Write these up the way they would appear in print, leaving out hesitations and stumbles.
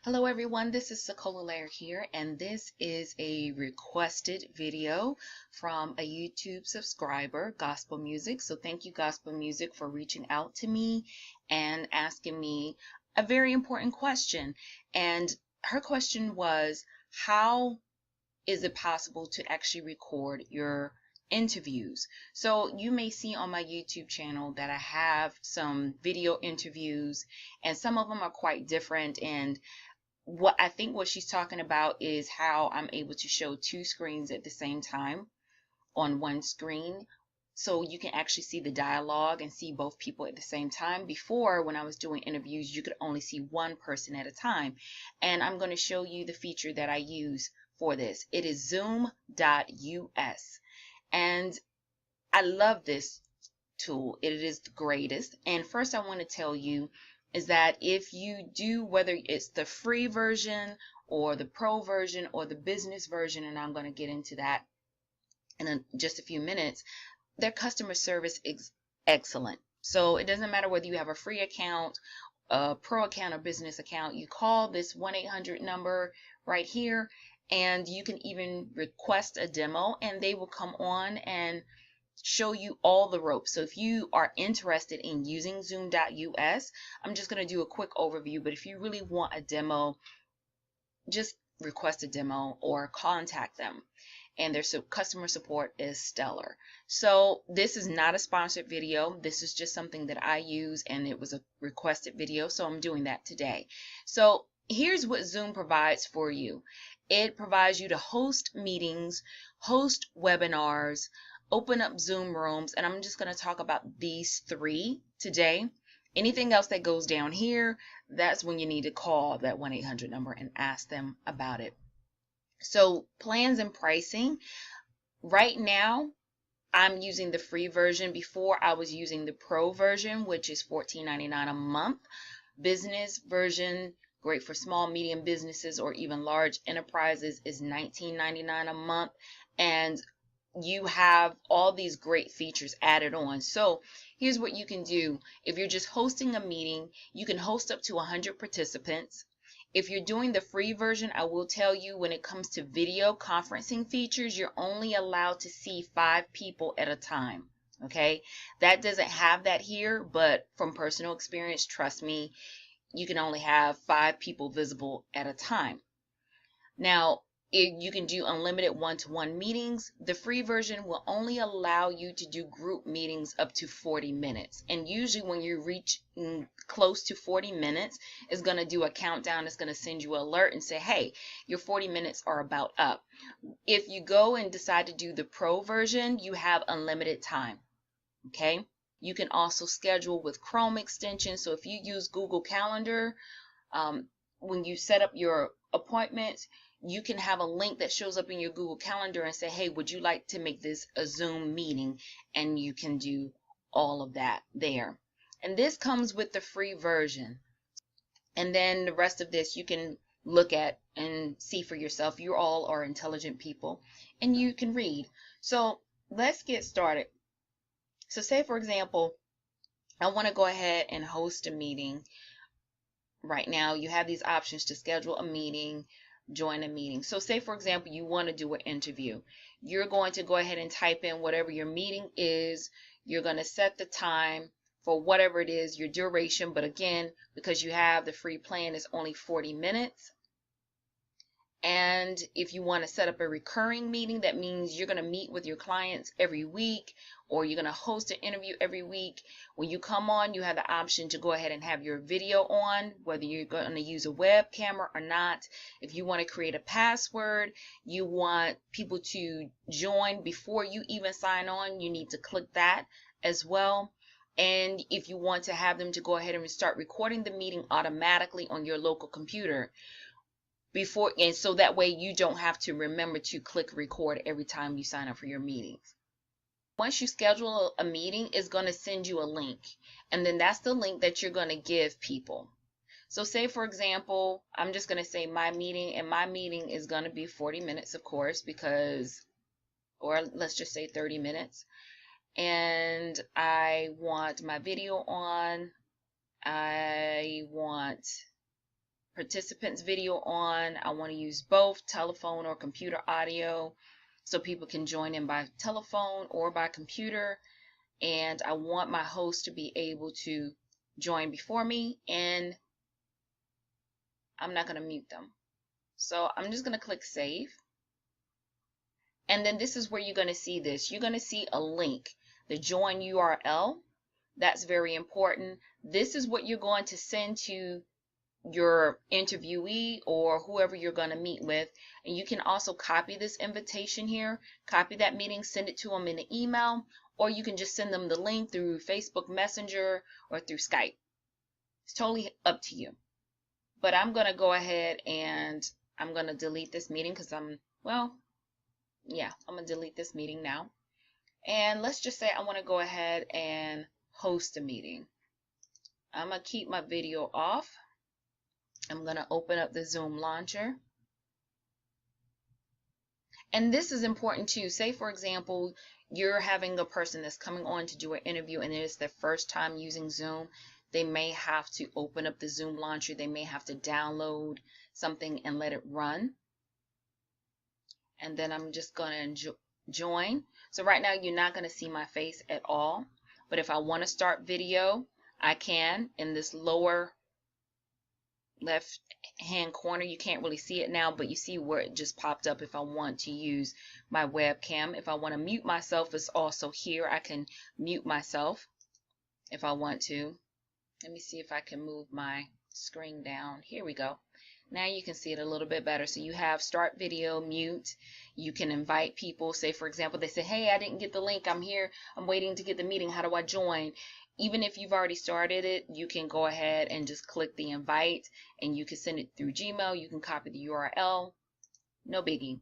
Hello everyone, this is SaCola Lehr here, and this is a requested video from a YouTube subscriber, Gospel Music. So thank you, Gospel Music, for reaching out to me and asking me a very important question. And her question was, how is it possible to actually record your interviews? So you may see on my YouTube channel that I have some video interviews, and some of them are quite different. And what she's talking about is how I'm able to show two screens at the same time on one screen. So you can actually see the dialogue and see both people at the same time. Before, when I was doing interviews, you could only see one person at a time. And I'm going to show you the feature that I use for this. It is zoom.us. And I love this tool. It is the greatest. And first I want to tell you is that if you do, whether it's the free version or the pro version or the business version, and I'm going to get into that in just a few minutes, their customer service is excellent. So it doesn't matter whether you have a free account, a pro account, or business account. You call this 1-800 number right here, and you can even request a demo, and they will come on and show you all the ropes. So if you are interested in using zoom.us, I'm just going to do a quick overview, but if you really want a demo, just request a demo or contact them. And their customer support is stellar. So this is not a sponsored video. This is just something that I use, and it was a requested video, so I'm doing that today. So here's what Zoom provides for you. It provides you to host meetings, host webinars, open up Zoom rooms, and I'm just going to talk about these three today. Anything else that goes down here, that's when you need to call that 1-800 number and ask them about it. So plans and pricing. Right now, I'm using the free version. Before, I was using the pro version, which is $14.99 a month. Business version, great for small, medium businesses or even large enterprises, is $19.99 a month. And you have all these great features added on. So here's what you can do. If you're just hosting a meeting, you can host up to 100 participants. If you're doing the free version, I will tell you, when it comes to video conferencing features, you're only allowed to see 5 people at a time. Okay, that doesn't have that here, but from personal experience, trust me, you can only have 5 people visible at a time. Now, you can do unlimited one-to-one meetings. The free version will only allow you to do group meetings up to 40 minutes. And usually when you reach close to 40 minutes, it's going to do a countdown. It's going to send you an alert and say, hey, your 40 minutes are about up. If you go and decide to do the pro version, you have unlimited time. Okay? You can also schedule with Chrome extension. So if you use Google Calendar, when you set up your appointments, you can have a link that shows up in your Google Calendar and say, hey, would you like to make this a Zoom meeting? And you can do all of that there. And this comes with the free version. And then the rest of this you can look at and see for yourself. You all are intelligent people and you can read. So let's get started. So say, for example, I want to go ahead and host a meeting. Right now, you have these options to schedule a meeting, join a meeting. So say, for example, you want to do an interview. You're going to go ahead and type in whatever your meeting is. You're going to set the time for whatever it is, your duration. But again, because you have the free plan, it's only 40 minutes. And if you want to set up a recurring meeting, that means you're going to meet with your clients every week, or you're going to host an interview every week. When you come on, you have the option to go ahead and have your video on, whether you're going to use a web camera or not. If you want to create a password, you want people to join before you even sign on, you need to click that as well. And if you want to have them to go ahead and start recording the meeting automatically on your local computer, and so that way you don't have to remember to click record every time you sign up for your meetings. Once you schedule a meeting, it's going to send you a link, and then that's the link that you're going to give people. So say, for example, I'm just going to say my meeting, and my meeting is going to be 40 minutes, of course, or let's just say 30 minutes. And I want my video on. I want participants video on. I want to use both telephone or computer audio so people can join in by telephone or by computer. And I want my host to be able to join before me, and I'm not going to mute them. So I'm just going to click save. And then this is where you're going to see this. You're going to see a link, the join URL. That's very important. This is what you're going to send to your interviewee or whoever you're going to meet with. And you can also copy this invitation here, copy that meeting, send it to them in an email, or you can just send them the link through Facebook Messenger or through Skype. It's totally up to you. But I'm going to go ahead and I'm going to delete this meeting because I'm going to delete this meeting now. And let's just say I want to go ahead and host a meeting. I'm going to keep my video off. I'm going to open up the Zoom launcher. And this is important too. Say, for example, you're having a person that's coming on to do an interview and it's their first time using Zoom. They may have to open up the Zoom launcher. They may have to download something and let it run. And then I'm just going to join. So right now you're not going to see my face at all. But if I want to start video, I can. In this lower left hand corner, you can't really see it now, but you see where it just popped up if I want to use my webcam. If I want to mute myself, it's also here. I can mute myself if I want to. Let me see if I can move my screen down. Here we go. Now you can see it a little bit better. So you have start video, mute. You can invite people. Say, for example, they say, hey, I didn't get the link. I'm here. I'm waiting to get the meeting. How do I join? Even if you've already started it, you can go ahead and just click the invite, and you can send it through Gmail. You can copy the URL. No biggie.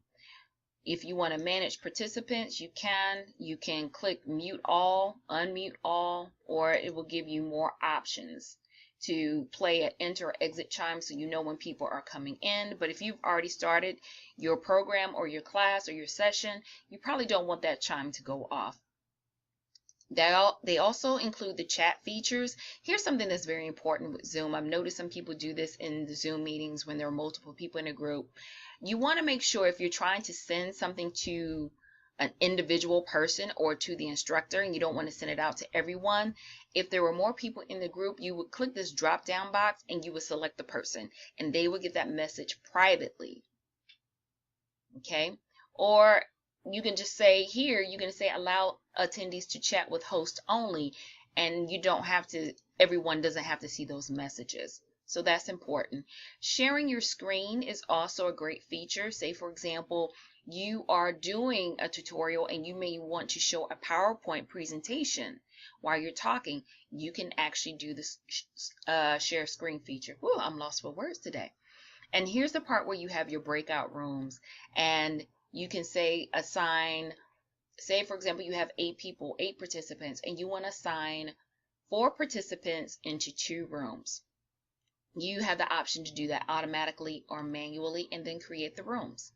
If you want to manage participants, you can. You can click mute all, unmute all, or it will give you more options to play an enter or exit chime so you know when people are coming in. But if you've already started your program or your class or your session, you probably don't want that chime to go off. They also include the chat features. Here's something that's very important with Zoom. I've noticed some people do this in the Zoom meetings when there are multiple people in a group. You want to make sure if you're trying to send something to an individual person or to the instructor and you don't want to send it out to everyone, if there were more people in the group, you would click this drop down box and you would select the person and they would get that message privately. Okay? Or you can just say here, you can say allow attendees to chat with host only, and you don't have to, everyone doesn't have to see those messages. So that's important. Sharing your screen is also a great feature. Say, for example, you are doing a tutorial and you may want to show a PowerPoint presentation while you're talking. You can actually do this share screen feature. Ooh, I'm lost for words today. And here's the part where you have your breakout rooms, and you can say assign, say for example you have 8 people, 8 participants, and you want to assign 4 participants into 2 rooms. You have the option to do that automatically or manually and then create the rooms.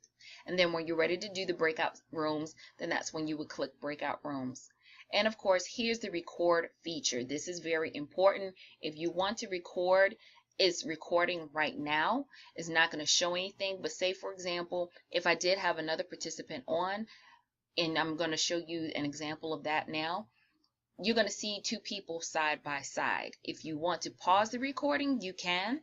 And then when you're ready to do the breakout rooms, then that's when you would click breakout rooms. And of course, here's the record feature. This is very important. If you want to record, it's recording right now. It's not going to show anything, but say for example, if I did have another participant on, and I'm going to show you an example of that now, you're going to see 2 people side by side. If you want to pause the recording, you can,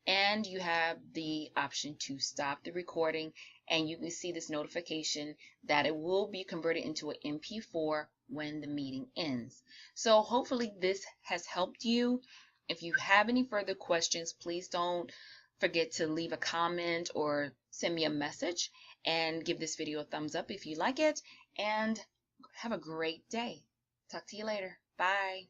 and you have the option to stop the recording, and you can see this notification that it will be converted into an MP4 when the meeting ends. So hopefully this has helped you. If you have any further questions, please don't forget to leave a comment or send me a message, and give this video a thumbs up if you like it, and have a great day. Talk to you later. Bye.